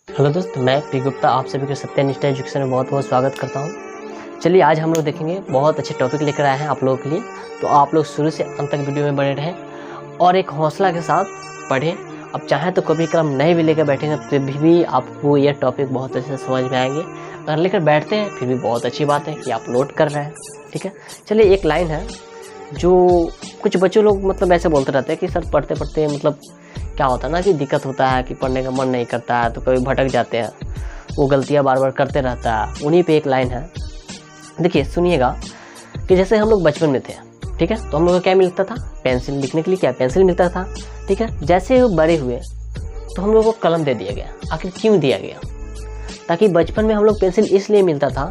Hello दोस्त, मैं P Gupta आप सभी को सत्यनिष्ठा एजुकेशन में बहुत बहुत स्वागत करता हूं। चलिए आज हम लोग देखेंगे, बहुत अच्छे टॉपिक लेकर आए हैं आप लोगों के लिए। तो आप लोग शुरू से अंत तक वीडियो में बने रहें और एक हौसला के साथ पढ़ें। अब चाहें तो कभी कलम नहीं भी लेकर बैठेंगे तो भी आपको यह टॉपिक बहुत अच्छे से समझ में आएंगे। अगर लेकर बैठते हैं फिर भी बहुत अच्छी बात है कि आप नोट कर रहे हैं। ठीक है, चलिए एक लाइन है जो कुछ बच्चे लोग मतलब ऐसे बोलते रहते हैं कि सर पढ़ते पढ़ते मतलब क्या होता है ना कि दिक्कत होता है कि पढ़ने का मन नहीं करता है, तो कभी भटक जाते हैं, वो गलतियां बार बार करते रहता है। उन्हीं पे एक लाइन है, देखिए सुनिएगा कि जैसे हम लोग बचपन में थे, ठीक है, तो हम लोग को क्या मिलता था? पेंसिल। लिखने के लिए क्या पेंसिल मिलता था, ठीक है। जैसे वो बड़े हुए तो हम लोग को कलम दे दिया गया। आखिर क्यों दिया गया? ताकि बचपन में हम लोग पेंसिल इसलिए मिलता था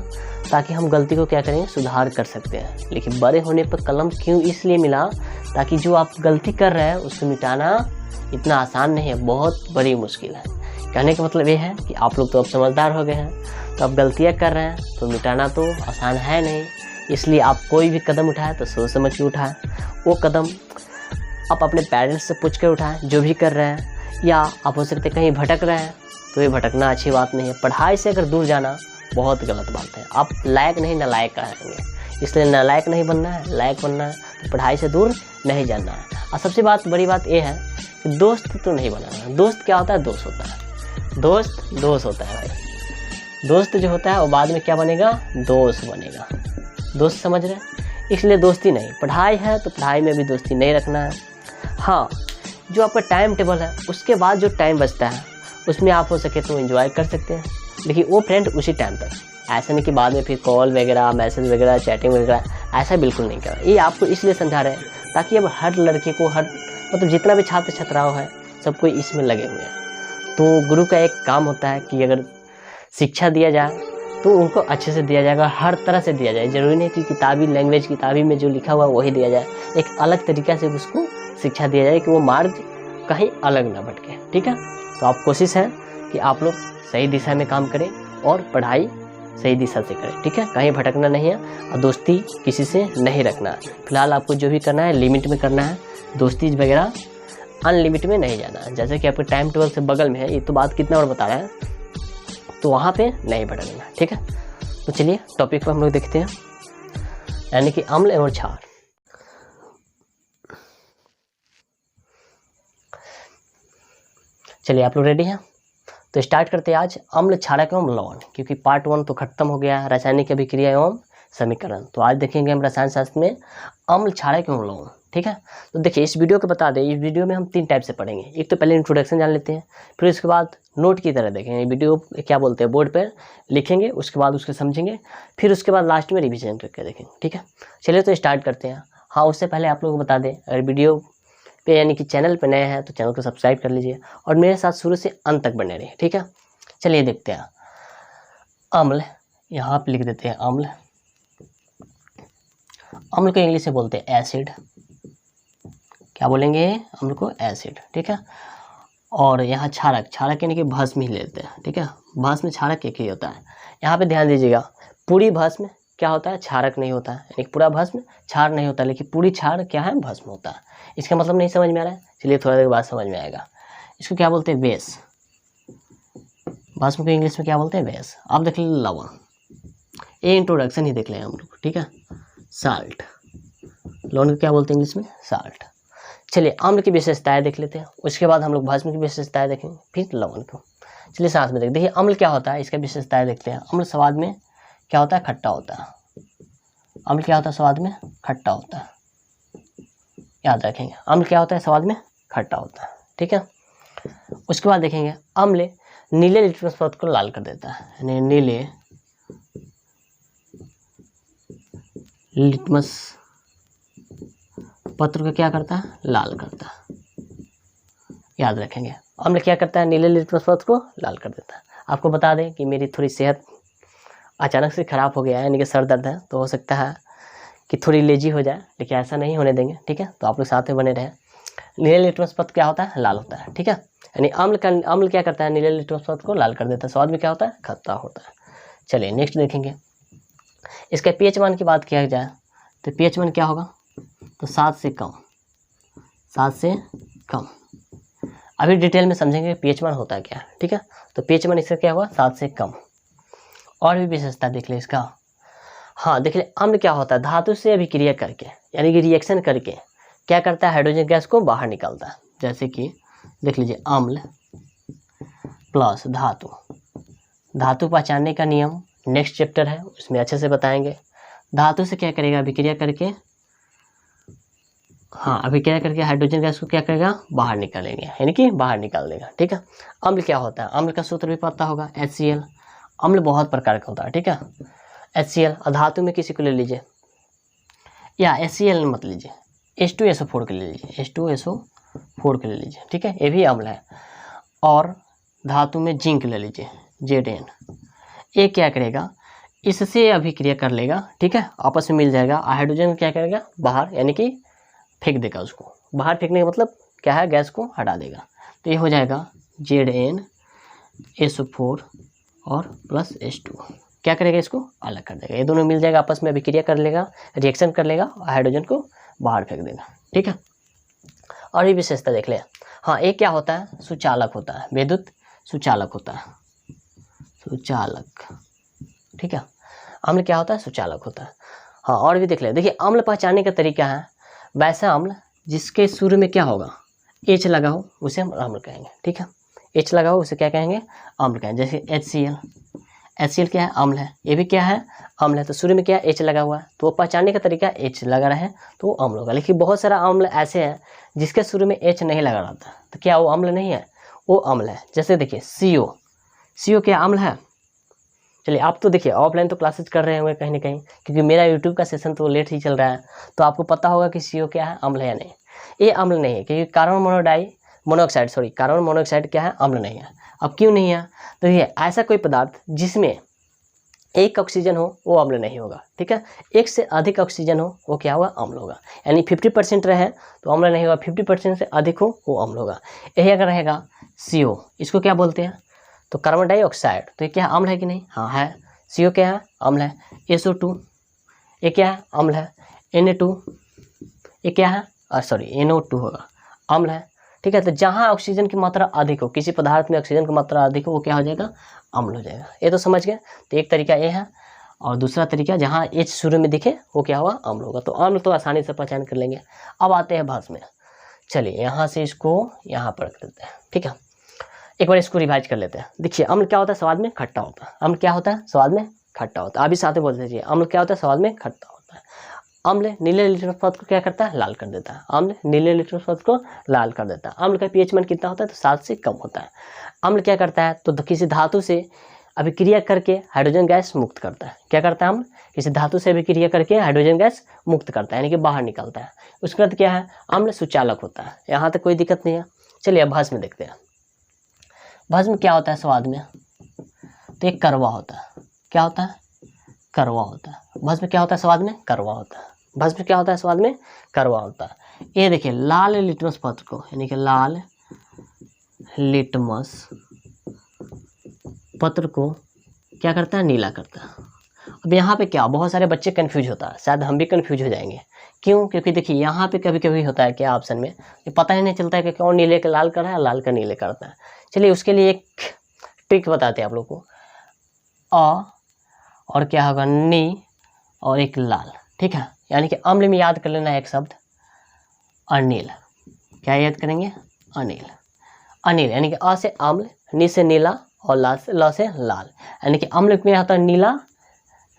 ताकि हम गलती को क्या करें, सुधार कर सकते हैं। लेकिन बड़े होने पर कलम क्यों इसलिए मिला? ताकि जो आप गलती कर रहे हैं उसको मिटाना इतना आसान नहीं है, बहुत बड़ी मुश्किल है। कहने का मतलब ये है कि आप लोग तो अब समझदार हो गए हैं, तो अब गलतियां कर रहे हैं तो मिटाना तो आसान है नहीं। इसलिए आप कोई भी कदम उठाएं तो सोच समझ के उठाएं। वो कदम आप अपने पेरेंट्स से पूछ कर उठाएं जो भी कर रहे हैं, या आप हो सकते कहीं भटक रहे हैं तो ये भटकना अच्छी बात नहीं है। पढ़ाई से अगर दूर जाना बहुत गलत बात है। आप लायक नहीं नालायक कहेंगे, इसलिए नालायक नहीं बनना है, लायक बनना है। तो पढ़ाई से दूर नहीं जाना है। और सबसे बड़ी बात ये है कि दोस्त तो नहीं बनाना है। दोस्त क्या होता है? दोस्त होता है। दोस्त होता है भाई। दोस्त जो होता है वो बाद में क्या बनेगा? दोस्त बनेगा। दोस्त समझ रहे हैं? इसलिए दोस्ती नहीं, पढ़ाई है तो पढ़ाई में भी दोस्ती नहीं रखना है। हाँ, जो आपका टाइम टेबल है उसके बाद जो टाइम बचता है उसमें आप हो सके तो एंजॉय कर सकते हैं, लेकिन वो फ्रेंड उसी टाइम तक। ऐसा नहीं कि बाद में फिर कॉल वगैरह, मैसेज वगैरह, चैटिंग वगैरह, ऐसा बिल्कुल नहीं करना। ये आपको इसलिए समझा रहे हैं ताकि अब हर लड़के को, हर मतलब जितना भी छात्र छात्राओं है सब कोई इसमें लगे हुए हैं। तो गुरु का एक काम होता है कि अगर शिक्षा दिया जाए तो उनको अच्छे से दिया जाएगा, हर तरह से दिया जाए। जरूरी नहीं कि किताबी लैंग्वेज, किताबी में जो लिखा हुआ वही दिया जाए। एक अलग तरीक़ा से उसको शिक्षा दिया जाए कि वो मार्ग कहीं अलग ना भटके। ठीक है, तो आप कोशिश है कि आप लोग सही दिशा में काम करें और पढ़ाई सही दिशा से करें। ठीक है, कहीं भटकना नहीं है और दोस्ती किसी से नहीं रखना है। फिलहाल आपको जो भी करना है लिमिट में करना है, दोस्ती वगैरह अनलिमिट में नहीं जाना है। जैसे कि आपके टाइम टेबल से बगल में है, ये तो बात कितना बार बता रहा है, तो वहाँ पे नहीं भटकना। ठीक है, तो चलिए टॉपिक पर हम लोग देखते हैं, यानी कि अम्ल एवं क्षार। चलिए आप लोग रेडी हैं तो स्टार्ट करते हैं आज अम्ल, क्षारक एवं लवण। क्योंकि पार्ट 1 तो खत्म हो गया है, रासायनिक अभिक्रिया एवं समीकरण। तो आज देखेंगे हम रसायन शास्त्र में अम्ल, क्षारक एवं लवण। ठीक है, तो देखिए इस वीडियो को बता दें, इस वीडियो में हम 3 टाइप से पढ़ेंगे। एक तो पहले इंट्रोडक्शन जान लेते हैं, फिर उसके बाद नोट की तरह देखेंगे, वीडियो क्या बोलते हैं बोर्ड पर लिखेंगे, उसके बाद उसको समझेंगे, फिर उसके बाद लास्ट में रिविजन करके देखेंगे। ठीक है, चलिए तो स्टार्ट करते हैं। हाँ, उससे पहले आप लोगों को बता दें, अगर वीडियो पे यानी कि चैनल पे नए हैं तो चैनल को सब्सक्राइब कर लीजिए और मेरे साथ शुरू से अंत तक बने रहिए। ठीक है, चलिए देखते हैं। अम्ल, यहाँ पे लिख देते हैं अम्ल। अम्ल को इंग्लिश में बोलते हैं एसिड। क्या बोलेंगे? अम्ल को एसिड। ठीक है, और यहाँ क्षारक, क्षारक यानी कि भस्म ही लेते हैं। ठीक है, भस्म क्षारक एक ही होता है। यहाँ पे ध्यान दीजिएगा, पूरी भस्म क्या होता है? क्षारक नहीं होता है, यानी पूरा भस्म क्षार नहीं होता, लेकिन पूरी क्षार क्या है? भस्म होता है। इसका मतलब नहीं समझ में आ रहा है? चलिए थोड़ा देर बाद समझ में आएगा। इसको क्या बोलते हैं? बेस। भस्म को इंग्लिश में क्या बोलते हैं? बेस। आप देख लीजिए लवण, ये इंट्रोडक्शन ही देख लें हम लोग। ठीक है, साल्ट, लवण को क्या बोलते हैं इंग्लिश में? साल्ट। चलिए अम्ल की विशेषताएं देख लेते हैं, उसके बाद हम लोग भस्म की विशेषताएं देखेंगे, फिर लवण को। चलिए साथ में देखिए अम्ल क्या होता है, इसका विशेषताएं देखते हैं। अम्ल स्वाद में क्या होता है? खट्टा होता है। अम्ल क्या होता है? स्वाद में खट्टा होता है। याद रखेंगे, अम्ल क्या होता है? स्वाद में खट्टा होता है। ठीक है, उसके बाद देखेंगे अम्ल नीले लिटमस पत्र को लाल कर देता है, यानी नीले लिटमस पत्र को क्या करता है? लाल करता है। याद रखेंगे, अम्ल क्या करता है? नीले लिटमस पत्र को लाल कर देता है। आपको बता दें कि मेरी थोड़ी सेहत अचानक से ख़राब हो गया है, यानी कि सर दर्द है, तो हो सकता है कि थोड़ी लेजी हो जाए, लेकिन ऐसा नहीं होने देंगे। ठीक है, तो आप लोग साथ में बने रहें। नीले लिटमस पत्र क्या होता है? लाल होता है। ठीक है, यानी अम्ल क्या करता है? नीले लिटमस पत्र को लाल कर देता है। स्वाद में क्या होता है? खट्टा होता है। चलिए नेक्स्ट देखेंगे, इसका पीएच मान की बात किया जाए तो पीएच मान क्या होगा? तो 7 से कम, 7 से कम। अभी डिटेल में समझेंगे pH मान होता है क्या, ठीक है। तो pH मान इसका क्या हुआ, 7 से कम। और भी विशेषता देख ले इसका। हाँ देख ले, अम्ल क्या होता है, धातु से अभिक्रिया करके यानी कि रिएक्शन करके क्या करता है, हाइड्रोजन गैस को बाहर निकालता है। जैसे कि देख लीजिए, अम्ल प्लस धातु, धातु पहचानने का नियम नेक्स्ट चैप्टर है, उसमें अच्छे से बताएंगे। धातु से क्या करेगा, अभिक्रिया करके, हाँ अभिक्रिया करके हाइड्रोजन गैस को क्या करेगा, बाहर निकालेंगे, यानी कि बाहर निकाल देगा, ठीक है। अम्ल क्या होता है, अम्ल का सूत्र भी पता होगा, HCl। अम्ल बहुत प्रकार का होता है, ठीक है। HCl, धातु में किसी को ले लीजिए, या HCl मत लीजिए, H2SO4 के ले लीजिए, H2SO4 के ले लीजिए, ठीक है, ये भी अम्ल है। और धातु में जिंक ले लीजिए, Zn। ये क्या करेगा, इससे अभिक्रिया कर लेगा, ठीक है, आपस में मिल जाएगा। हाइड्रोजन क्या करेगा, बाहर यानी कि फेंक देगा उसको बाहर। फेंकने का मतलब क्या है, गैस को हटा देगा। तो ये हो जाएगा ZnSO4 और प्लस H2, क्या करेगा, इसको अलग कर देगा। ये दोनों मिल जाएगा, आपस में अभिक्रिया कर लेगा, रिएक्शन कर लेगा और हाइड्रोजन को बाहर फेंक देगा, ठीक है। और ये विशेषता देख ले। हाँ, एक क्या होता है, सुचालक होता है, विद्युत सुचालक होता है, सुचालक, ठीक है। अम्ल क्या होता है, सुचालक होता है। हाँ, और भी देख ले। देखिए, अम्ल पहचानने का तरीका है, वैसा अम्ल जिसके शुरू में क्या होगा, H लगा हो उसे हम अम्ल कहेंगे, ठीक है। H लगा हो उसे क्या कहेंगे, अम्ल कहेंगे। जैसे HCl, HCl क्या है, अम्ल है, ये भी क्या है, अम्ल है। तो शुरू में क्या है, H लगा हुआ है, तो पहचानने का तरीका H लगा रहा है तो वो अम्ल होगा। लेकिन बहुत सारा अम्ल ऐसे हैं जिसके शुरू में H नहीं लगा रहता, तो क्या वो अम्ल नहीं है, वो अम्ल है। जैसे देखिए CO क्या अम्ल है। चलिए, आप तो देखिए ऑफलाइन तो क्लासेस कर रहे होंगे कहीं ना कहीं, क्योंकि मेरा यूट्यूब का सेशन तो लेट ही चल रहा है, तो आपको पता होगा कि CO क्या है, अम्ल है या नहीं। ये अम्ल नहीं है, क्योंकि कार्बन मोनोऑक्साइड क्या है, अम्ल नहीं है। अब क्यों नहीं है, तो ये ऐसा कोई पदार्थ जिसमें एक ऑक्सीजन हो वो अम्ल नहीं होगा, ठीक है। एक से अधिक ऑक्सीजन हो वो क्या होगा, अम्ल होगा। यानी 50% रहे तो अम्ल नहीं होगा, 50% से अधिक हो वो अम्ल होगा। यही अगर रहेगा CO, इसको क्या बोलते हैं, तो कार्बन डाइऑक्साइड, तो ये क्या है, अम्ल है कि नहीं, हाँ है। CO क्या है, अम्ल है। SO2 ये क्या है, अम्ल है। Na2 ये क्या है, NO2 होगा, अम्ल है, ठीक है। तो जहाँ ऑक्सीजन की मात्रा अधिक हो, किसी पदार्थ में ऑक्सीजन की मात्रा अधिक हो, वो क्या हो जाएगा, अम्ल हो जाएगा। ये तो समझ गए। तो एक तरीका ये है, और दूसरा तरीका जहाँ H शुरू में दिखे वो क्या होगा, अम्ल होगा। तो अम्ल तो आसानी से पहचान कर लेंगे। अब आते हैं भस्म में। चलिए, यहाँ से इसको यहाँ पर रख देते हैं, ठीक है। एक बार इसको रिवाइज कर लेते हैं। देखिए, अम्ल क्या होता है, स्वाद में खट्टा होता है। अम्ल क्या होता है, स्वाद में खट्टा होता है। अभी साथ में बोल दीजिए, अम्ल क्या होता है, स्वाद में खट्टा होता है। अम्ल नीले लिटमस पदार्थ को क्या करता है, लाल कर देता है। अम्ल नीले लिटमस पदार्थ को लाल कर देता है। अम्ल का pH मान कितना होता है, तो 7 से कम होता है। अम्ल क्या करता है, तो किसी धातु से अभिक्रिया करके हाइड्रोजन गैस मुक्त करता है। क्या करता है, अम्ल किसी धातु से अभिक्रिया करके हाइड्रोजन गैस मुक्त करता है, यानी कि बाहर निकालता है। उसके बाद क्या है, अम्ल सुचालक होता है। यहाँ तक कोई दिक्कत नहीं है। चलिए, अब भस्म में देखते हैं। भस्म क्या होता है स्वाद में, तो एक कड़वा होता है। क्या होता है, कड़वा होता है। भस्म क्या होता है, स्वाद में कड़वा होता है। भस्म क्या होता है, स्वाद में कड़वा होता है। ये देखिए, लाल लिटमस पत्र को, यानी कि लाल लिटमस पत्र को क्या करता है, नीला करता है। अब यहाँ पे क्या, बहुत सारे बच्चे कंफ्यूज होता है, शायद हम भी कंफ्यूज हो जाएंगे। क्यों, क्योंकि देखिए यहाँ पे कभी कभी होता है क्या, ऑप्शन में ये पता ही नहीं चलता है कि कौन नीले का लाल कर रहा है, लाल का नीले करता है। चलिए, उसके लिए एक ट्रिक बताते हैं आप लोग को। अ और क्या होगा, नी और एक लाल, ठीक है। यानी कि अम्ल में याद कर लेना है एक शब्द, अनिल। क्या याद करेंगे, अनिल। अनिल यानी कि अ से अम्ल, नी से नीला और ल से लाल। यानी कि अम्ल में आता है नीला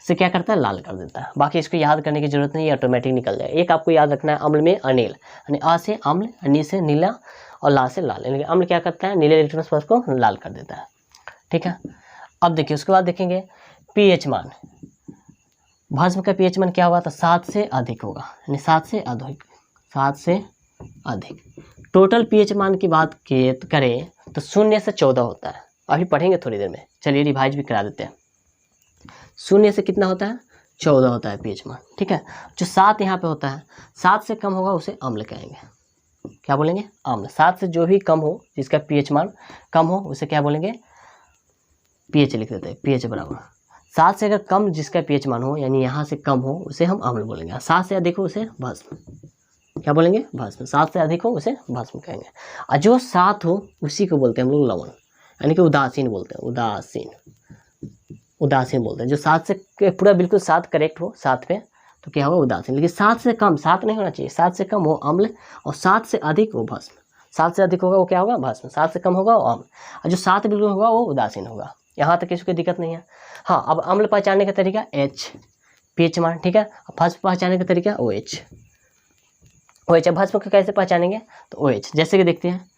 से क्या करता है, लाल कर देता है। बाकी इसको याद करने की जरूरत नहीं है, ऑटोमेटिक निकल जाएगा। एक आपको याद रखना है, अम्ल में अनिल, यानी अ से अम्ल, नी से नीला और ला से लाल। यानी कि अम्ल क्या करता है, नीले लिटमस पदार्थ को लाल कर देता है, ठीक है। अब देखिए, उसके बाद देखेंगे pH मान। भस्म का pH मान क्या होगा, तो 7 से अधिक होगा, यानी 7 से अधिक, 7 से अधिक। टोटल pH मान की बात करें तो 0 से 14 होता है। अभी पढ़ेंगे थोड़ी देर में। चलिए, रिवाइज भी करा देते हैं। 0 से कितना होता है, 14 होता है pH मान, ठीक है। जो 7 यहाँ पे होता है, 7 से कम होगा उसे अम्ल कहेंगे। क्या बोलेंगे, अम्ल। 7 से जो भी कम हो, जिसका pH मान कम हो, उसे क्या बोलेंगे, pH लिख देते हैं, pH बराबर 7 से अगर कम जिसका pH मान हो, यानी यहाँ से कम हो, उसे हम अम्ल बोलेंगे। 7 से अधिक हो उसे भस्म, क्या बोलेंगे? भस्म। 7 से अधिक हो उसे भस्म कहेंगे। और जो 7 हो उसी को बोलते हैं हम लोग लवण, यानी कि उदासीन बोलते हैं, उदासीन बोलते हैं। जो 7 से पूरा बिल्कुल 7 करेक्ट हो 7 पे तो क्या होगा? उदासीन। लेकिन 7 से कम, 7 नहीं होना चाहिए, 7 से कम हो अम्ल और 7 से अधिक हो भस्म। 7 से अधिक होगा वो क्या होगा? भस्म। 7 से कम होगा वो अम्ल, और जो 7 बिल्कुल होगा वो उदासीन होगा। यहाँ तक किसी को दिक्कत नहीं है। हाँ, अब अम्ल पहचानने का तरीका H, pH मान, ठीक है। भस्म पहचानने का तरीका OH। अब भस्म को कैसे पहचानेंगे? तो OH, जैसे कि देखते हैं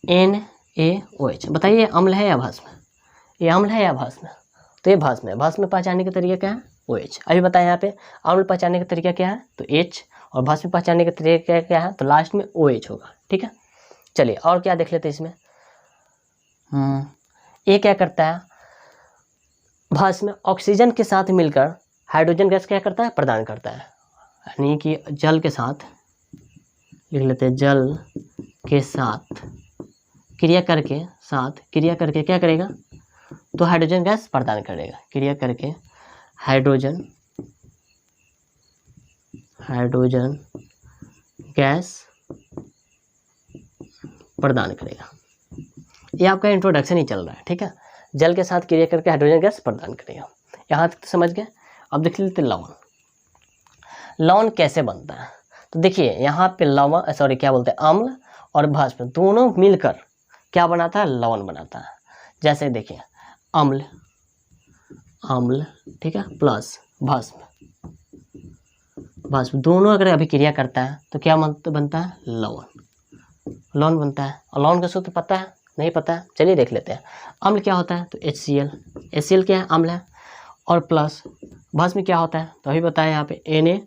NaOH। बताइए ये अम्ल है या भस्म? ये अम्ल है या भस्म? तो ये भस्म है। भस्म पहचानने का तरीका क्या है? OH। अभी बताया यहाँ पे अम्ल पहचानने का तरीका क्या है? तो H, और भस्म पहचानने का तरीका क्या है? तो लास्ट में OH होगा, ठीक है। चलिए और क्या देख लेते हैं इसमें। ये क्या करता है? भस्म ऑक्सीजन के साथ मिलकर हाइड्रोजन गैस क्या करता है? प्रदान करता है। यानी कि जल के साथ, लिख लेते हैं, जल के साथ क्रिया करके क्या करेगा? तो हाइड्रोजन गैस प्रदान करेगा। क्रिया करके हाइड्रोजन गैस प्रदान करेगा। ये आपका इंट्रोडक्शन ही चल रहा है, ठीक है। जल के साथ क्रिया करके हाइड्रोजन गैस प्रदान करेगा। यहाँ तक तो समझ गए। अब देख लेते लवण। लवण कैसे बनता है? तो देखिए यहाँ पे लवण, सॉरी क्या बोलते हैं, अम्ल और भस्म दोनों मिलकर क्या बनाता है? लवण बनाता है। जैसे देखिए अम्ल, ठीक है, प्लस भस्म दोनों अगर अभिक्रिया करता है तो क्या बनता है? लवण बनता है। और लवण का सूत्र पता है? नहीं पता है? चलिए देख लेते हैं। अम्ल क्या होता है? तो HCl क्या है? अम्ल है। और प्लस भस्म क्या होता है? तो अभी बताया यहाँ पे NaOH,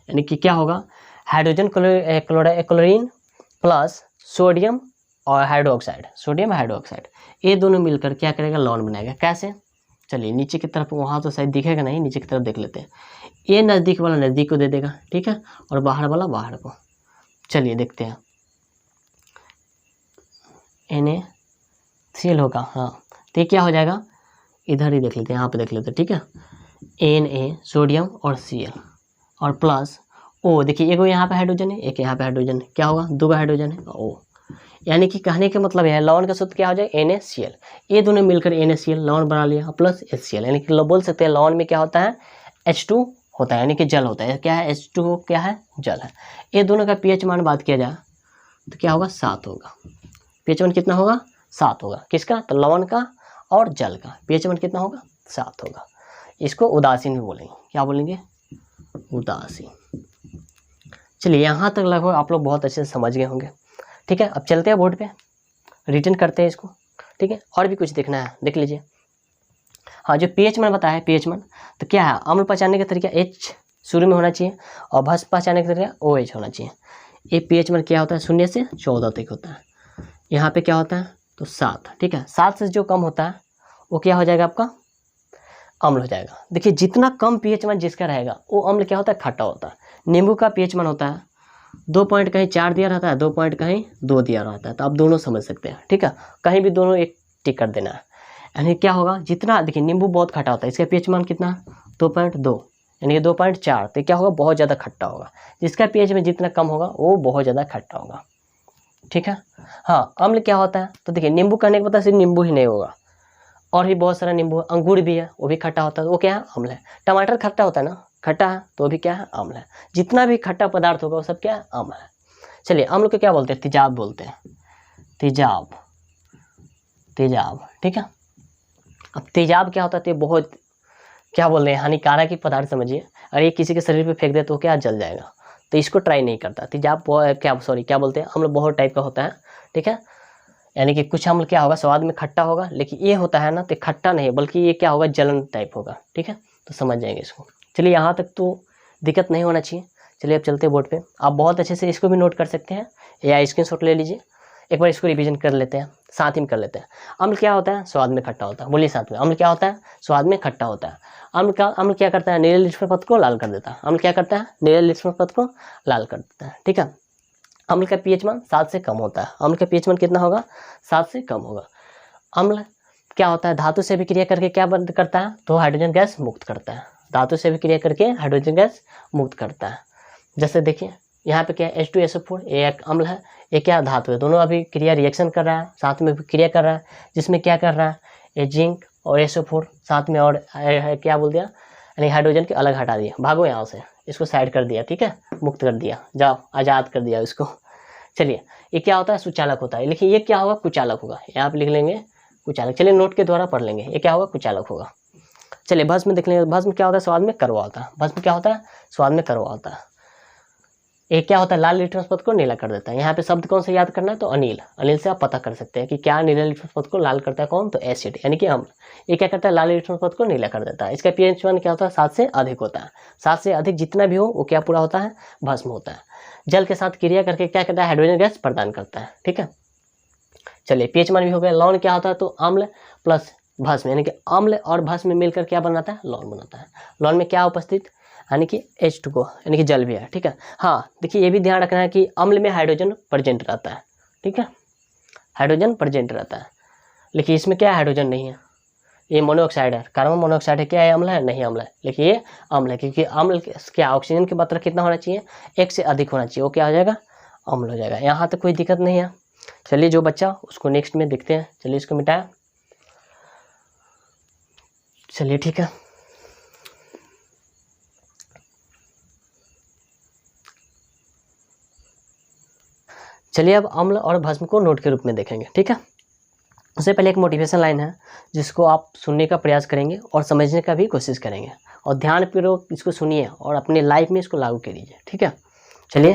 यानी कि क्या होगा? हाइड्रोजन क्लोरीन प्लस सोडियम और हाइड्रोक्साइड, ये दोनों मिलकर क्या करेगा? लवण बनाएगा। कैसे? चलिए नीचे की तरफ, वहाँ तो शायद दिखेगा नहीं, नीचे की तरफ देख लेते हैं। ये नज़दीक वाला नज़दीक को दे देगा, ठीक है, और बाहर वाला बाहर को। चलिए देखते हैं। NaCl होगा, हाँ, तो ये क्या हो जाएगा? इधर ही देख लेते हैं, यहाँ पे देख लेते हैं, ठीक है। Na सोडियम और Cl और प्लस O, देखिए एक यहाँ पे हाइड्रोजन है, एक यहाँ पे हाइड्रोजन है, क्या होगा? 2 हाइड्रोजन है, O। यानी कि कहने का मतलब है लवण का सूत्र क्या हो जाए? NaCl। ये दोनों मिलकर NaCl लवण बना लिया, प्लस HCl, यानी कि बोल सकते हैं लवण में क्या होता है? H2 होता है, यानी कि जल होता है। क्या है? H2 क्या है? जल है। ये दोनों का pH मान बात किया जाए तो क्या होगा? 7 होगा। pH मान कितना होगा? 7 होगा। किसका? तो लवण का और जल का pH मान कितना होगा? 7 होगा। इसको उदासीन भी बोलेंगे। क्या बोलेंगे? उदासीन। चलिए यहाँ तक लगभग आप लोग बहुत अच्छे से समझ गए होंगे, ठीक है। अब चलते हैं बोर्ड पे, रिटर्न करते हैं इसको, ठीक है। और भी कुछ देखना है, देख लीजिए। हाँ, जो pH मान बताया है, pH मान तो क्या है? अम्ल पहचानने का तरीका H शुरू में होना चाहिए और भस्म पहचानने का तरीका OH होना चाहिए। ये pH मान क्या होता है? 0 से 14 तक होता है। यहाँ पे क्या होता है? तो 7, ठीक है। 7 से जो कम होता है वो क्या हो जाएगा? आपका अम्ल हो जाएगा। देखिए जितना कम pH मान जिसका रहेगा वो अम्ल क्या होता है? खट्टा होता है। नींबू का pH मान होता है 2 पॉइंट कहीं 4 दिया रहता है, 2 पॉइंट कहीं 2 दिया रहता है, तो आप दोनों समझ सकते हैं, ठीक है। कहीं भी दोनों एक टिक कर देना है। यानी क्या होगा? जितना, देखिए नींबू बहुत खट्टा होता है, इसका pH मान कितना? 2.2, यानी कि 2.4, तो क्या होगा? बहुत ज़्यादा खट्टा होगा। जिसका pH में जितना कम होगा वो बहुत ज़्यादा खट्टा होगा, ठीक है। हाँ, अम्ल क्या होता है? तो देखिए नींबू कहने का पता सिर्फ नींबू ही नहीं होगा, और भी बहुत सारा नींबू है। अंगूर भी है, वो भी खट्टा होता है, वो क्या है? अम्ल है। टमाटर खट्टा होता है ना, खट्टा है, तो वो भी क्या है? अम्ल है। जितना भी खट्टा पदार्थ होगा वो सब क्या है? अम्ल है। चलिए अम्ल को क्या बोलते हैं? तेजाब बोलते हैं। तेजाब, ठीक है। अब तेजाब क्या होता है? तो बहुत क्या बोल रहे हैं, हानिकारक ही पदार्थ समझिए। अगर ये किसी के शरीर पे फेंक दे तो क्या जल जाएगा, तो इसको ट्राई नहीं करता। तेजाब क्या बोलते हैं? अम्ल बहुत टाइप का होता है, ठीक है। यानी कि कुछ अम्ल क्या होगा? स्वाद में खट्टा होगा, लेकिन ये होता है ना तो खट्टा नहीं, बल्कि ये क्या होगा? जलन टाइप होगा, ठीक है। तो समझ जाएंगे इसको। चलिए यहाँ तक तो दिक्कत नहीं होना चाहिए। चलिए अब चलते हैं बोर्ड पे। आप बहुत अच्छे से इसको भी नोट कर सकते हैं या स्क्रीनशॉट ले लीजिए। एक बार इसको रिवीजन कर लेते हैं, साथ ही में कर लेते हैं। अम्ल क्या होता है? स्वाद में खट्टा होता है। बोलिए साथ में, अम्ल क्या होता है? स्वाद में खट्टा होता है। अम्ल क्या करता है? नीले लिट्मस पथ को लाल कर देता है। अम्ल क्या करता है? नीले लिट्मस पथ को लाल कर देता है, ठीक है। अम्ल का pH मान 7 से कम होता है। अम्ल का pH मान कितना होगा? 7 से कम होगा। अम्ल क्या होता है? धातु से भी क्रिया करके क्या बंद करता है? तो हाइड्रोजन गैस मुक्त करता है। धातु से भी क्रिया करके हाइड्रोजन गैस मुक्त करता है। जैसे देखिए यहाँ पे क्या है, H2SO4, ये एक अम्ल है, ये क्या धातु है, दोनों अभी क्रिया रिएक्शन कर रहा है, साथ में भी क्रिया कर रहा है, जिसमें क्या कर रहा है, ये जिंक और SO4 साथ में, और क्या बोल दिया, यानी हाइड्रोजन के अलग हटा दिया, भागो यहाँ से, इसको साइड कर दिया, ठीक है, मुक्त कर दिया, जाओ आज़ाद कर दिया इसको। चलिए ये क्या होता है, सुचालक होता है। लेकिन ये क्या होगा, कुचालक होगा, यहाँ पे लिख लेंगे कुचालक। चलिए नोट के द्वारा पढ़ लेंगे, ये क्या होगा, कुचालक होगा। चलिए भस्म देख लेंगे, भस्म क्या होता है, स्वाद में कड़वा होता है। भस्म क्या होता है, स्वाद में कड़वा होता है। ये क्या होता है, लाल लिटमस पथ को नीला कर देता है। यहाँ पे शब्द कौन सा याद करना है, तो अनिल, अनिल से आप पता कर सकते हैं कि क्या नीला लिटमस पथ को लाल करता है, कौन, तो एसिड यानी कि अम्ल। ये क्या करता है, लाल लिटमस पथ को नीला कर देता है। इसका pH मान क्या होता है, 7 से अधिक होता है। 7 से अधिक जितना भी हो वो क्या पूरा होता है, भस्म होता है। जल के साथ क्रिया करके क्या करता है, हाइड्रोजन गैस प्रदान करता है, ठीक है। चलिए pH मान भी हो गया। लौन क्या होता है, तो अम्ल प्लस भस्म, यानी कि अम्ल और भस्म मिलकर क्या बनाता है, लौन बनाता है। लौन में क्या उपस्थित, यानी कि H2O, यानी कि जल भी है, ठीक है। हाँ देखिए ये भी ध्यान रखना है कि अम्ल में हाइड्रोजन प्रेजेंट रहता है, ठीक है, हाइड्रोजन प्रेजेंट रहता है। लेकिन इसमें क्या है, हाइड्रोजन नहीं है, ये मोनोऑक्साइड है, कार्बन मोनोऑक्साइड है, क्या है, अम्ल है, नहीं अम्ल है। लेकिन ये अम्ल है, क्योंकि अम्ल क्या, ऑक्सीजन की मात्रा कितना होना चाहिए, 1 से अधिक होना चाहिए, वो क्या हो जाएगा, अम्ल हो जाएगा। यहाँ तक कोई दिक्कत नहीं है। चलिए जो बच्चा उसको नेक्स्ट में देखते हैं। चलिए इसको मिटाया, चलिए ठीक है। चलिए अब अम्ल और भस्म को नोट के रूप में देखेंगे, ठीक है। उससे पहले एक मोटिवेशन लाइन है जिसको आप सुनने का प्रयास करेंगे और समझने का भी कोशिश करेंगे, और ध्यानपूर्वक इसको सुनिए और अपने लाइफ में इसको लागू कीजिए, ठीक है। चलिए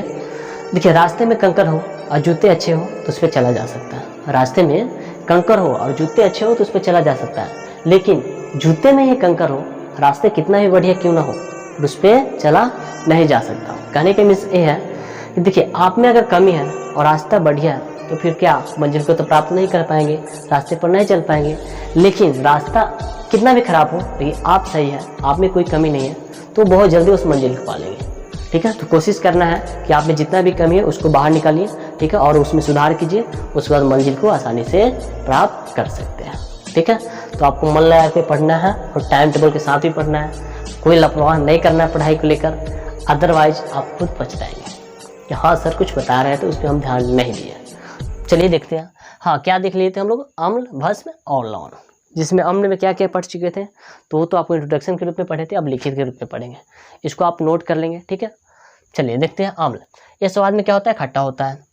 देखिए, रास्ते में कंकर हो और जूते अच्छे हो तो उस पर चला जा सकता है। रास्ते में कंकर हो और जूते अच्छे हो तो उस पर चला जा सकता है, लेकिन जूते में ही कंकर हो, रास्ते कितना भी बढ़िया क्यों ना हो, उस पर चला नहीं जा सकता। कहने का मीन्स ये है कि देखिए आप में अगर कमी है और रास्ता बढ़िया है तो फिर क्या मंजिल को तो प्राप्त नहीं कर पाएंगे, रास्ते पर नहीं चल पाएंगे। लेकिन रास्ता कितना भी खराब हो, लेकिन आप सही है, आप में कोई कमी नहीं है, तो बहुत जल्दी उस मंजिल को पा लेंगे, ठीक है। तो कोशिश करना है कि आप में जितना भी कमी है उसको बाहर निकालिए, ठीक है, और उसमें सुधार कीजिए, उसके बाद मंजिल को आसानी से प्राप्त कर सकते हैं, ठीक है। तो आपको मन लगा के पढ़ना है और टाइम टेबल के साथ ही पढ़ना है, कोई लापरवाह नहीं करना है पढ़ाई को लेकर, अदरवाइज आप खुद पछताएंगे कि हाँ सर कुछ बता रहे हैं तो उस पर हम ध्यान नहीं दिए। चलिए देखते हैं, हाँ क्या देख लिए थे हम लोग, अम्ल, भस्म और लौन, जिसमें अम्ल में क्या क्या पढ़ चुके थे, तो वो तो आपको इंट्रोडक्शन के रूप में पढ़े थे, अब लिखित के रूप में पढ़ेंगे, इसको आप नोट कर लेंगे, ठीक है। चलिए देखते हैं अम्ल, ये स्वाद में क्या होता है, खट्टा होता है,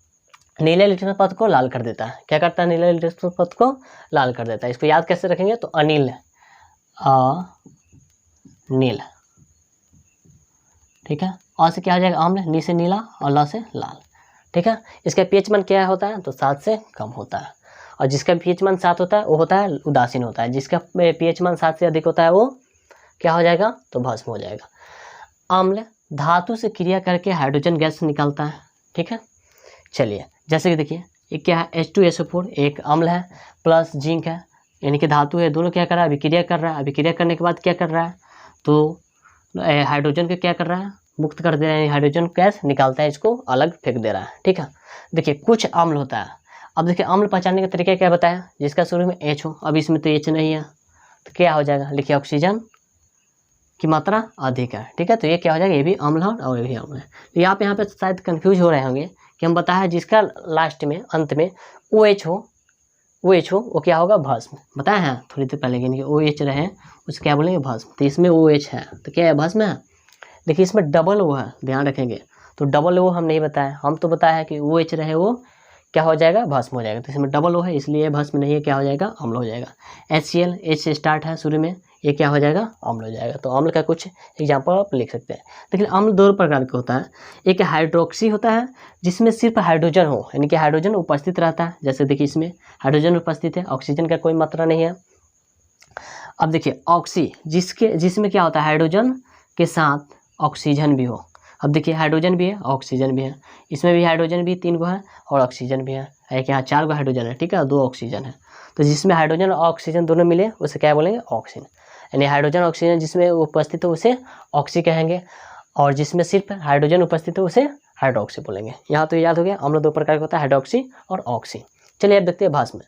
नीले लिटमस पथ को लाल कर देता है। क्या करता है, नीले लिटमस पथ को लाल कर देता है। इसको याद कैसे रखेंगे, तो अनिल, नील, ठीक है। और से क्या हो जाएगा, अम्ल, नी से नीला और ला से लाल, ठीक है। इसका pH मान क्या होता है, तो 7 से कम होता है, और जिसका pH मान 7 होता है वो होता है उदासीन होता है, जिसका pH मान 7 से अधिक होता है वो क्या हो जाएगा, तो भस्म हो जाएगा। अम्ल धातु से क्रिया करके हाइड्रोजन गैस निकालता है, ठीक है। चलिए जैसे कि देखिए ये क्या है, H2SO4 एक अम्ल है प्लस जिंक है, यानी कि धातु है, दोनों क्या कर रहा है, अभिक्रिया कर रहा है। अभिक्रिया करने के बाद क्या कर रहा है, तो हाइड्रोजन को क्या कर रहा है, मुक्त कर दे रहा है, हाइड्रोजन गैस निकालता है, इसको अलग फेंक दे रहा है, ठीक है। देखिए कुछ अम्ल होता है, अब देखिए अम्ल पहचानने का तरीका क्या बताया, जिसका शुरू में H हो, अब इसमें तो H नहीं है, तो क्या हो जाएगा, लिखिए ऑक्सीजन की मात्रा अधिक है, ठीक है। तो ये क्या हो जाएगा, ये भी अम्ल है और ये भी अम्ल है। तो यहाँ पे शायद कन्फ्यूज हो रहे होंगे कि हम बताया जिसका लास्ट में अंत में OH हो, वो क्या होगा, भस्म, बताया है थोड़ी देर पहले कि OH रहे उसे क्या बोलेंगे, भस्म। तो इसमें OH है तो क्या है, भस्म है। देखिए इसमें डबल O है, ध्यान रखेंगे, तो डबल O हम नहीं बताया, हम तो बताया है कि OH रहे वो क्या हो जाएगा, भस्म हो जाएगा। तो इसमें डबल O है इसलिए भस्म नहीं है, क्या हो जाएगा, अम्ल हो जाएगा। HCl, H से स्टार्ट है शुरू में, ये क्या हो जाएगा, अम्ल हो जाएगा। तो अम्ल का कुछ एग्जाम्पल आप लिख सकते हैं। लेकिन अम्ल दो प्रकार का होता है, एक हाइड्रोक्सी होता है जिसमें सिर्फ हाइड्रोजन हो, यानी कि हाइड्रोजन उपस्थित रहता है, जैसे देखिए इसमें हाइड्रोजन उपस्थित है, ऑक्सीजन का कोई मात्रा नहीं है। अब देखिए ऑक्सी, जिसमें क्या होता है, हाइड्रोजन के साथ ऑक्सीजन भी हो। अब देखिए हाइड्रोजन भी है, ऑक्सीजन भी है, इसमें भी हाइड्रोजन भी 3 गो है और ऑक्सीजन भी है, एक यहाँ 4 गो हाइड्रोजन है, ठीक है, 2 ऑक्सीजन है। तो जिसमें हाइड्रोजन और ऑक्सीजन दोनों मिले उसे क्या बोलेंगे, ऑक्सीजन, यानी हाइड्रोजन ऑक्सीजन जिसमें उपस्थित है उसे ऑक्सी कहेंगे, और जिसमें सिर्फ हाइड्रोजन उपस्थित है उसे हाइड्रोक्सी बोलेंगे। यहाँ तो याद हो गया, अम्ल दो प्रकार का होता है, हाइड्रोक्सी और ऑक्सी। चलिए अब देखते हैं भस्म।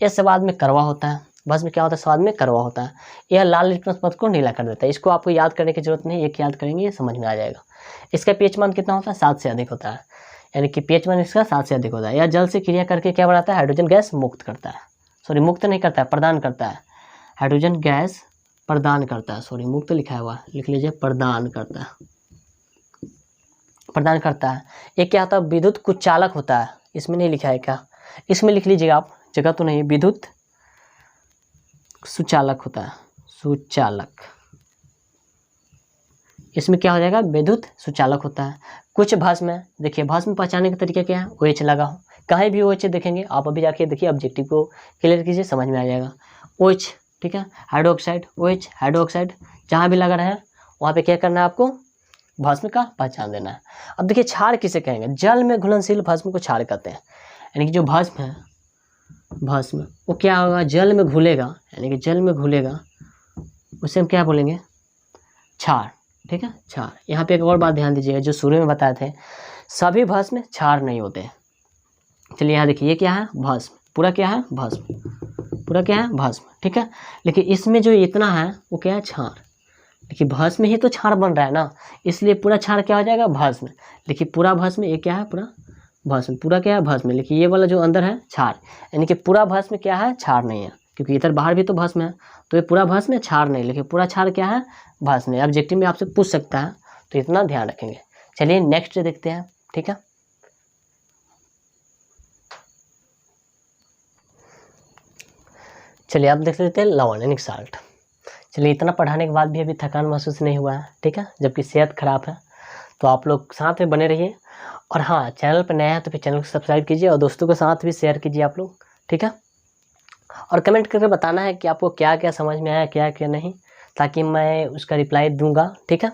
यह स्वाद में कड़वा होता है, भस्म क्या होता है, स्वाद में कड़वा होता है। यह लाल लिटमस पदार्थ को नीला कर देता है। इसको आपको याद करने की जरूरत नहीं, एक याद करेंगे ये समझ में आ जाएगा। इसका pH मान कितना होता है, 7 से अधिक होता है, यानी कि pH मान इसका 7 से अधिक होता है। यह जल से क्रिया करके क्या बनाता है, हाइड्रोजन गैस मुक्त करता है, सॉरी मुक्त नहीं करता है, प्रदान करता है, हाइड्रोजन गैस प्रदान करता है, सॉरी मुक्त लिखा हुआ है, लिख लीजिए प्रदान करता है, प्रदान करता है। एक क्या होता है, विद्युत कुचालक होता है, इसमें नहीं लिखा है क्या, इसमें लिख लीजिएगा आप, जगह तो नहीं, विद्युत सुचालक होता है, सुचालक, इसमें क्या हो जाएगा, विद्युत सुचालक होता है। कुछ भस्म है, देखिए भस्म पहचानने का तरीका क्या है, OH लगा हो, कहीं भी OH देखेंगे आप, अभी जाके देखिए ऑब्जेक्टिव को क्लियर कीजिए, समझ में आ जाएगा। OH, ठीक है, हाइड्रोक्साइड, OH हाइड्रोक्साइड, जहाँ भी लगा रहा है वहाँ पे क्या करना है आपको, भस्म का पहचान देना है। अब देखिए क्षार किसे कहेंगे, जल में घुलनशील भस्म को क्षार कहते हैं, यानी कि जो भस्म है, भस्म वो क्या होगा, जल में घुलेगा, यानी कि जल में घुलेगा, उसे हम क्या बोलेंगे, क्षार, ठीक है, क्षार। यहाँ पे एक और बात ध्यान दीजिएगा, जो शुरू में बताए थे, सभी भस्म क्षार नहीं होते। चलिए यहाँ देखिए, ये क्या है, भस्म, पूरा क्या है, भस्म, पूरा क्या है, भस्म, ठीक है। लेकिन इसमें जो इतना है वो क्या है, क्षार। देखिए भस्म ही तो क्षार बन रहा है ना, इसलिए पूरा क्षार क्या हो जाएगा, भस्म। देखिए पूरा भस्म, ये क्या है, पूरा भस्म, पूरा क्या है, भस्म। लेकिन ये वाला जो अंदर है क्षार, यानी कि पूरा भस्म क्या है, क्षार नहीं है, क्योंकि इधर बाहर भी तो भस्म है, तो ये पूरा भस्म है, क्षार नहीं, लेकिन पूरा क्षार क्या है, भस्म है। ऑब्जेक्टिव में आपसे पूछ सकता है, तो इतना ध्यान रखेंगे। चलिए नेक्स्ट देखते हैं, ठीक है। चलिए आप देख लेते हैं लवण यानी साल्ट। चलिए इतना पढ़ाने के बाद भी अभी थकान महसूस नहीं हुआ है, ठीक है, जबकि सेहत खराब है, तो आप लोग साथ में बने रहिए। और हाँ, चैनल पर नया है तो फिर चैनल को सब्सक्राइब कीजिए और दोस्तों के साथ भी शेयर कीजिए आप लोग, ठीक है। और कमेंट करके बताना है कि आपको क्या क्या समझ में आया, क्या क्या नहीं, ताकि मैं उसका रिप्लाई दूंगा, ठीक है।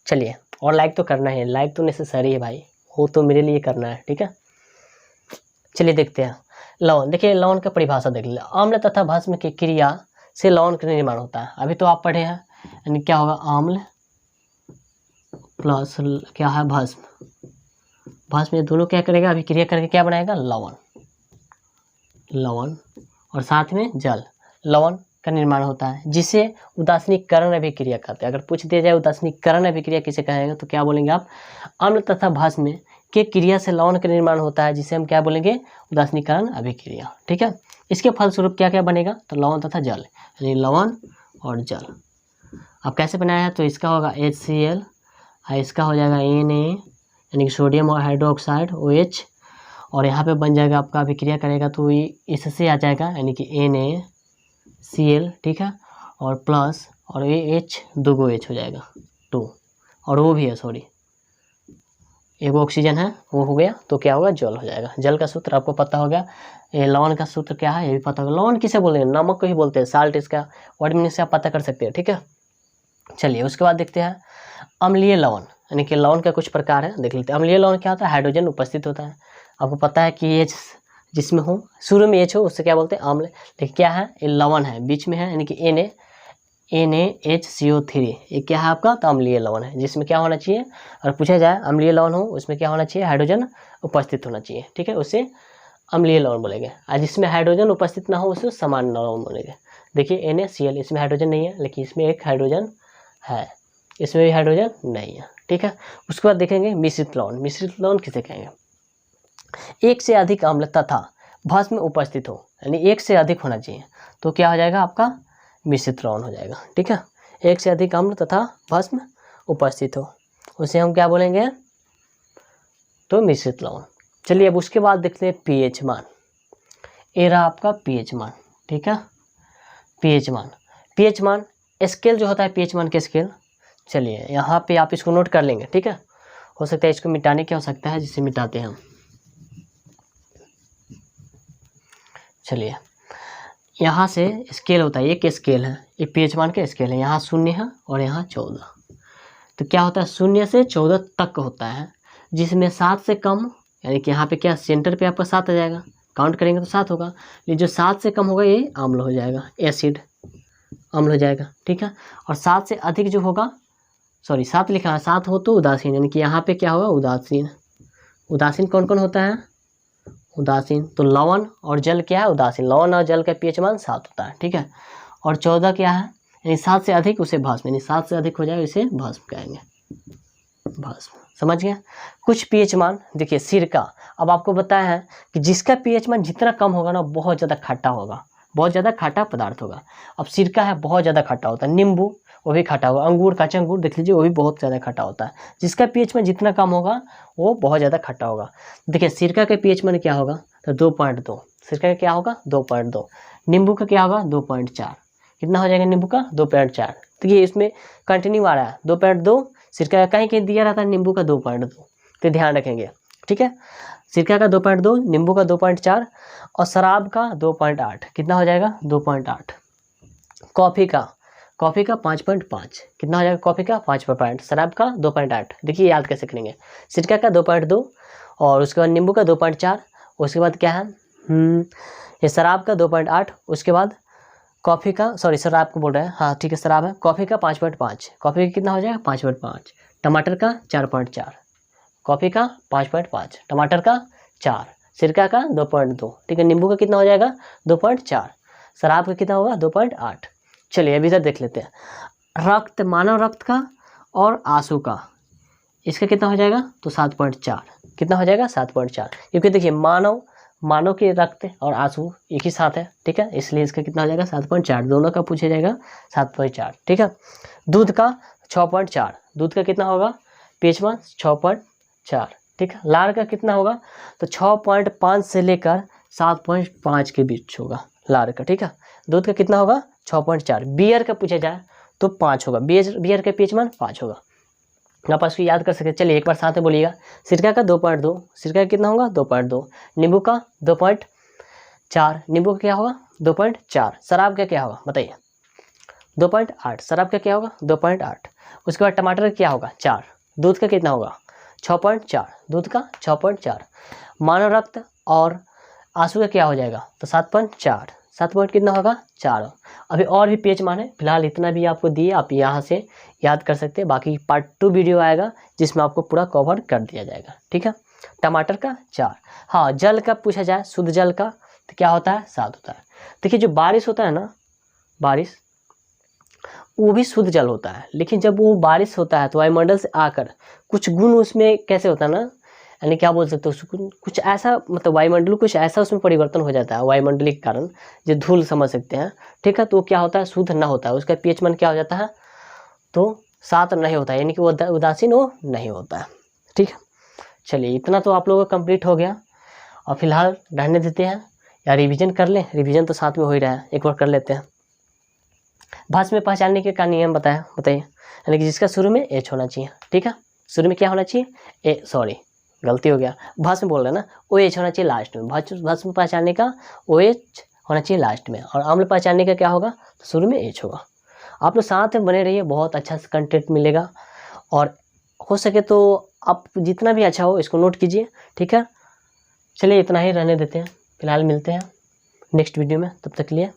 चलिए, और लाइक तो करना है, लाइक तो नेसेसरी है भाई, वो तो मेरे लिए करना है, ठीक है। चलिए देखते हैं लवण। देखिए लवण का परिभाषा देख लीजिए, अम्ल तथा भस्म की क्रिया से लवण का निर्माण होता है। अभी तो आप पढ़े हैं, यानी क्या होगा, अम्ल प्लस क्या है, भस्म, भस्म ये दोनों क्या करेगा, अभी क्रिया करके क्या बनाएगा, लवण, लवण, और साथ में जल, लवण का निर्माण होता है, जिसे उदासीनीकरण अभिक्रिया कहते हैं। अगर पूछ दिया जाए उदासीनीकरण अभिक्रिया किसे कहेंगे, तो क्या बोलेंगे आप, अम्ल तथा भस्म के क्रिया से लवण का निर्माण होता है, जिसे हम क्या बोलेंगे, उदासीनीकरण अभिक्रिया, ठीक है। इसके फलस्वरूप क्या क्या बनेगा, तो लवण तथा जल, यानी लवण और जल। अब कैसे बनाया है, तो इसका होगा HCl, इसका हो जाएगा Na, यानी कि सोडियम और हाइड्रोक्साइड OH, और यहाँ पे बन जाएगा आपका, अभिक्रिया करेगा तो ये इससे आ जाएगा, यानी कि NaCl, ठीक है, और प्लस और ये H, दो गो H हो जाएगा 2, और वो भी है, सॉरी एक ऑक्सीजन है, वो हो गया, तो क्या होगा, जल हो जाएगा। जल का सूत्र आपको पता होगा, ये लवण का सूत्र क्या है ये भी पता होगा। लवण किसे बोलेंगे, नमक को ही बोलते हैं, साल्ट, इसका वर्ड मीनिंग से आप पता कर सकते हैं, ठीक है। चलिए उसके बाद देखते हैं अम्लीय लवण, यानी कि लवण का कुछ प्रकार है, देख लेते हैं। अम्लीय लवण क्या होता है, हाइड्रोजन उपस्थित होता है। आपको पता है कि H जिसमें हो, शुरू में H हो, उससे क्या बोलते हैं, अम्ल। लेकिन क्या है, ये लवण है, बीच में है, यानी कि NaHCO3, ये क्या है आपका, तो अम्लीय लवण है, जिसमें क्या होना चाहिए, अगर पूछा जाए अम्लीय लवण हो, उसमें क्या होना चाहिए, हाइड्रोजन उपस्थित होना चाहिए, ठीक है, उसे अम्लीय लवण बोलेंगे। और जिसमें हाइड्रोजन उपस्थित ना हो, उसे सामान्य लवण बोलेंगे। देखिए NaCl, इसमें हाइड्रोजन नहीं है, लेकिन इसमें एक हाइड्रोजन है, इसमें भी हाइड्रोजन नहीं है, ठीक है। उसके बाद देखेंगे मिश्रित लवण। मिश्रित लवण किसे कहेंगे, एक से अधिक अम्ल तथा भस्म उपस्थित हो, यानी एक से अधिक होना चाहिए, तो क्या हो जाएगा आपका, मिश्रित लवण हो जाएगा, ठीक है। एक से अधिक अम्ल तथा भस्म उपस्थित हो, उसे हम क्या बोलेंगे, तो मिश्रित लवण। चलिए अब उसके बाद देखते हैं pH मान। ये रहा आपका pH मान, ठीक है, pH मान। pH मान स्केल जो होता है, pH मान के स्केल, चलिए यहाँ पे आप इसको नोट कर लेंगे, ठीक है। हो सकता है इसको मिटाने की आवश्यकता है, जिसे मिटाते हैं हम। चलिए यहाँ से स्केल होता है, एक स्केल है, एक pH मान का स्केल है, यहाँ 0 है और यहाँ 14। तो क्या होता है, 0 से 14 तक होता है, जिसमें 7 से कम, यानी कि यहाँ पे क्या, सेंटर पे आपका 7 आ जाएगा, काउंट करेंगे तो 7 होगा। लेकिन जो 7 से कम होगा ये अम्ल हो जाएगा, एसिड अम्ल हो जाएगा, ठीक है। और 7 से अधिक जो होगा, सॉरी 7 लिखा है, 7 हो तो उदासीन, यानी कि यहाँ पे क्या होगा, उदासीन। उदासीन कौन कौन होता है, उदासीन। तो लवण और जल क्या है, उदासीन। लवण और जल का पीएच मान 7 होता है, ठीक है। और 14 क्या है, यानी 7 से अधिक उसे भस्म, यानी 7 से अधिक हो जाए इसे भस्म कहेंगे, भस्म। समझ गए। कुछ पीएच मान देखिए, सिरका। अब आपको बताया है कि जिसका पीएच मान जितना कम होगा ना, बहुत ज़्यादा खट्टा होगा, बहुत ज़्यादा खट्टा पदार्थ होगा। अब सिरका है, बहुत ज़्यादा खट्टा होता है। नींबू, वो भी खट्टा होगा। अंगूर, कच्चा अंगूर देख लीजिए, वो भी बहुत ज़्यादा खट्टा होता है। जिसका पीएच मान जितना कम होगा वो बहुत ज़्यादा खट्टा होगा। देखिए सिरका के पीएच मान क्या होगा, तो 2.2। सिरका का क्या होगा, 2.2। नींबू का क्या होगा, 2.4। कितना हो जाएगा नींबू का, 2.4। तो ये इसमें कंटिन्यू आ रहा है 2.2। सिरका का कहीं कहीं दिया रहता है नींबू का 2.2, तो ध्यान रखेंगे, ठीक है। सिरका का 2.2, नींबू का 2.4 और शराब का 2.8। कितना हो जाएगा, 2.8। कॉफ़ी का 5.5। कितना हो जाएगा, कॉफ़ी का 5.5, शराब का 2.8। देखिए याद कैसे करेंगे, सिरका का 2.2 और उसके बाद नींबू का 2.4, उसके बाद क्या है, ये शराब का 2.8, उसके बाद कॉफ़ी का, सॉरी शराब को बोल रहे हैं, हाँ ठीक है शराब है। कॉफ़ी का 5.5, कॉफ़ी का कितना हो जाएगा, 5.5। टमाटर का 4.4, कॉफ़ी का 5.5, टमाटर का 4, सिरका का 2.2, ठीक है। नींबू का कितना हो जाएगा, 2.4, शराब का कितना होगा, 2.8। चलिए अभी इधर देख लेते हैं। रक्त, मानव रक्त का और आंसू का, इसका कितना हो जाएगा, तो 7.4। कितना हो जाएगा, 7.4। क्योंकि देखिए मानव के रक्त और आंसू एक ही साथ है, ठीक है, इसलिए इसका कितना हो जाएगा, 7.4। दोनों का पूछा जाएगा 7.4, ठीक है। दूध का 6.4, दूध का कितना होगा, पीएच मान 6.4, ठीक है। लार का कितना होगा, तो 6.5 से लेकर 7.5 के बीच होगा लार का, ठीक है। दूध का कितना होगा, 6.4। बियर का पूछा जाए तो 5 होगा, बियर का पीएच मान 5 होगा। आप पास को याद कर सकते, चलिए एक बार साथ में बोलिएगा। सिरका का 2.2, सिरका का कितना होगा, 2.2। नींबू का 2.4, नींबू का क्या होगा, 2.4। शराब का क्या होगा बताइए, 2.8, शराब का क्या होगा, 2.8। उसके बाद टमाटर का क्या होगा, 4। दूध का कितना होगा, 6.4, दूध का 6.4। मानव रक्त और आंसू का क्या हो जाएगा, तो 7.4, 7 पॉइंट कितना होगा, 4। अभी और भी पेज मान है, फिलहाल इतना भी आपको दिए, आप यहाँ से याद कर सकते हैं। बाकी पार्ट 2 वीडियो आएगा जिसमें आपको पूरा कवर कर दिया जाएगा, ठीक है। टमाटर का 4। हाँ, जल का पूछा जाए, शुद्ध जल का तो क्या होता है, 7 होता है। देखिए जो बारिश होता है ना, बारिश वो भी शुद्ध जल होता है, लेकिन जब वो बारिश होता है तो वायुमंडल से आकर कुछ गुण उसमें कैसे होता है ना, यानी क्या बोल सकते हो, कुछ ऐसा, मतलब वायुमंडल कुछ ऐसा उसमें परिवर्तन हो जाता है वायुमंडली के कारण, जो धूल समझ सकते हैं, ठीक है। तो क्या होता है, शुद्ध ना होता है, उसका पीएच मान क्या हो जाता है, तो 7 नहीं होता है, यानी कि वो उदासीन वो नहीं होता है, ठीक है। चलिए इतना तो आप लोगों का कंप्लीट हो गया, और फिलहाल रहने देते हैं, या रिविजन कर लें, रिविजन तो साथ में हो ही रहा है, एक बार कर लेते हैं। भाषा में पहचानने के का नियम बताइए, यानी कि जिसका शुरू में एच होना चाहिए, ठीक है। शुरू में क्या होना चाहिए, ए, सॉरी गलती हो गया, भाषा में बोल रहे हैं ना, ओ एच होना चाहिए लास्ट में। भाषा में पहचानने का ओ एच होना चाहिए लास्ट में, और अम्ल पहचानने का क्या होगा, तो शुरू में एच होगा। आप लोग साथ में बने रहिए, बहुत अच्छा कंटेंट मिलेगा, और हो सके तो आप जितना भी अच्छा हो इसको नोट कीजिए, ठीक है। चलिए इतना ही रहने देते हैं, फिलहाल मिलते हैं नेक्स्ट वीडियो में, तब तक के लिए